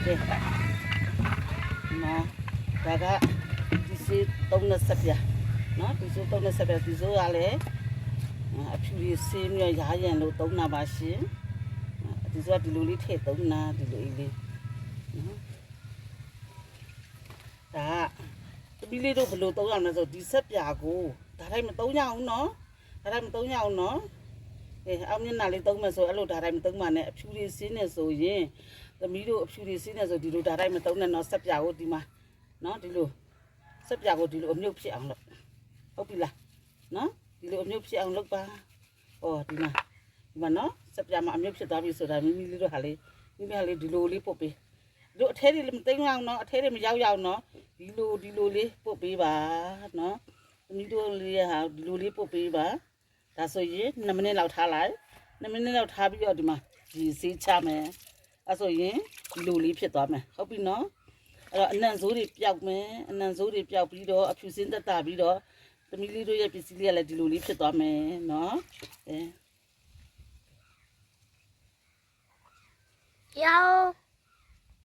ကဲနော်ဒါကဒီစီ30ပြနော်ဒီစီ30ပြဒီဆိုရလဲအဖြူလေးစင်းရရာရန်လို့သုံးတာပါရှင်ဒီဆိုဒီလိုလေးထည့်သုံးတာဒီလိုလေးနော်ဒါတပီးလေးတို့ဘယ်လိုသုံးရမလဲဆိုဒီဆက်ပြာကိုဒါတိုင်းမသုံးရအောင်နော်ဒါတိုင်းမသုံးရအောင်နော်အောင်မျက်နှာလေးသုံးမယ်ဆိုအဲ့လိုဒါတိုင်းမသုံးပါနဲ့အဖြူလေးစင်းနေဆိုရင်သမီးတို့အဖြူလေးစင်းနေဆိုဒီလိုဒါတိုင်းမသုံးနဲ့နော်ဆက်ပြာကိုဒီမှာနော်ဒီလိုဆက်ပြာကိုဒီလိုအမြုပ်ဖြစ်အောင်လုပ်ဟုတ်ပြီလားနော်ဒီလိုအမြုပ်ဖြစ်အောင်လုပ်ပါဒီမှာနော်ဆက်ပြာမှာအမြုပ်ဖြစ်သွားပြီဆိုတာမိမိလေးတို့ဟာလေးမိမိဟာလေးဒီလိုလေးပုတ်ပေးတို့အထဲတွေမသိမ်းအောင်နော်အထဲတွေမရောက်ရောက်နော်ဒီလိုလေးပုတ်ပေးပါနော်သမီးတို့လေးဟာဒီလိုလေးပုတ်ပေးပါဒါဆိုရင်2မိနစ်လောက်ထားလိုက်2မိနစ်လောက်ထားပြီးတော့ဒီမှာဒီစေးချမယ်အဲ့ဆိုရင်ဒီလိုလေးဖြစ်သွားမယ်ဟုတ်ပြီနော်အဲ့တော့အနံ့ဆိုးတွေပျောက်မယ်အနံ့ဆိုးတွေပျောက်ပြီးတော့အဖြူစင်းတက်တာပြီးတော့သမီးလေးတို့ရဲ့ပစ္စည်းလေးကလည်းဒီလိုလေးဖြစ်သွားမယ်နော်有。